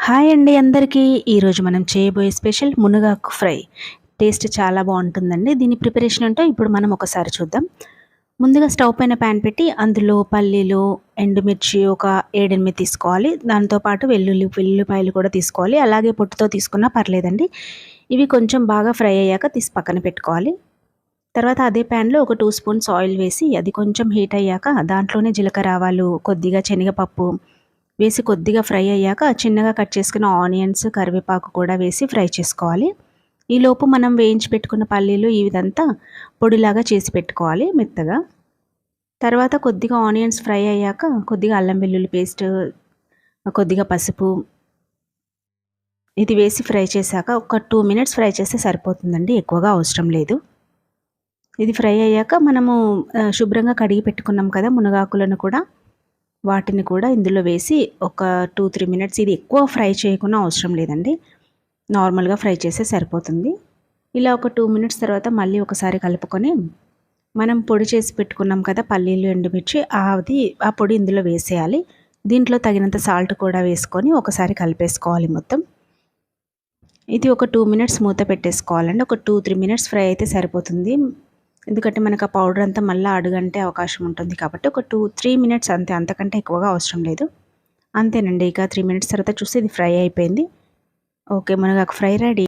Hi అండి అందరికీ. ఈరోజు మనం చేయబోయే స్పెషల్ మునగాకు ఫ్రై. టేస్ట్ చాలా బాగుంటుందండి. దీని ప్రిపరేషన్ ఏంటో ఇప్పుడు మనం ఒకసారి చూద్దాం. ముందుగా స్టవ్ పైన ప్యాన్ పెట్టి అందులో పల్లీలు, ఎండుమిర్చి ఒక 7, 8 తీసుకోవాలి. దాంతోపాటు వెల్లుల్లిపాయలు కూడా తీసుకోవాలి. అలాగే పొట్టుతో తీసుకున్నా పర్లేదండి. ఇవి కొంచెం బాగా ఫ్రై అయ్యాక తీసి పక్కన పెట్టుకోవాలి. తర్వాత అదే ప్యాన్లో ఒక 2 స్పూన్స్ ఆయిల్ వేసి అది కొంచెం హీట్ అయ్యాక దాంట్లోనే జీలకర్ర ఆవాలు, కొద్దిగా శనగపప్పు వేసి కొద్దిగా ఫ్రై అయ్యాక చిన్నగా కట్ చేసుకున్న ఆనియన్స్, కరివేపాకు కూడా వేసి ఫ్రై చేసుకోవాలి. ఈలోపు మనం వేయించి పెట్టుకున్న పల్లీలు ఇదంతా పొడిలాగా చేసి పెట్టుకోవాలి మెత్తగా. తర్వాత కొద్దిగా ఆనియన్స్ ఫ్రై అయ్యాక కొద్దిగా అల్లం వెల్లుల్లి పేస్ట్, కొద్దిగా పసుపు ఇది వేసి ఫ్రై చేశాక ఒక 2 మినిట్స్ ఫ్రై చేస్తే సరిపోతుందండి, ఎక్కువగా అవసరం లేదు. ఇది ఫ్రై అయ్యాక మనము శుభ్రంగా కడిగి పెట్టుకున్నాం కదా మునగాకులను కూడా, వాటిని కూడా ఇందులో వేసి ఒక 2-3 మినిట్స్, ఇది ఎక్కువ ఫ్రై చేయకుండా అవసరం లేదండి, నార్మల్గా ఫ్రై చేస్తే సరిపోతుంది. ఇలా ఒక 2 మినిట్స్ తర్వాత మళ్ళీ ఒకసారి కలుపుకొని మనం పొడి చేసి పెట్టుకున్నాం కదా పల్లీలు, ఎండుమిర్చి, ఆ పొడి ఇందులో వేసేయాలి. దీంట్లో తగినంత సాల్ట్ కూడా వేసుకొని ఒకసారి కలిపేసుకోవాలి మొత్తం. ఇది ఒక 2 మినిట్స్ మూత పెట్టేసుకోవాలండి. ఒక 2-3 మినిట్స్ ఫ్రై అయితే సరిపోతుంది, ఎందుకంటే మనకు ఆ పౌడర్ అంతా మళ్ళీ అడుగంటే అవకాశం ఉంటుంది కాబట్టి ఒక 2-3 మినిట్స్ అంతే, అంతకంటే ఎక్కువగా అవసరం లేదు. అంతేనండి. ఇక 3 మినిట్స్ తర్వాత చూస్తే ఇది ఫ్రై అయిపోయింది. ఓకే, మునగాకు ఫ్రై రెడీ.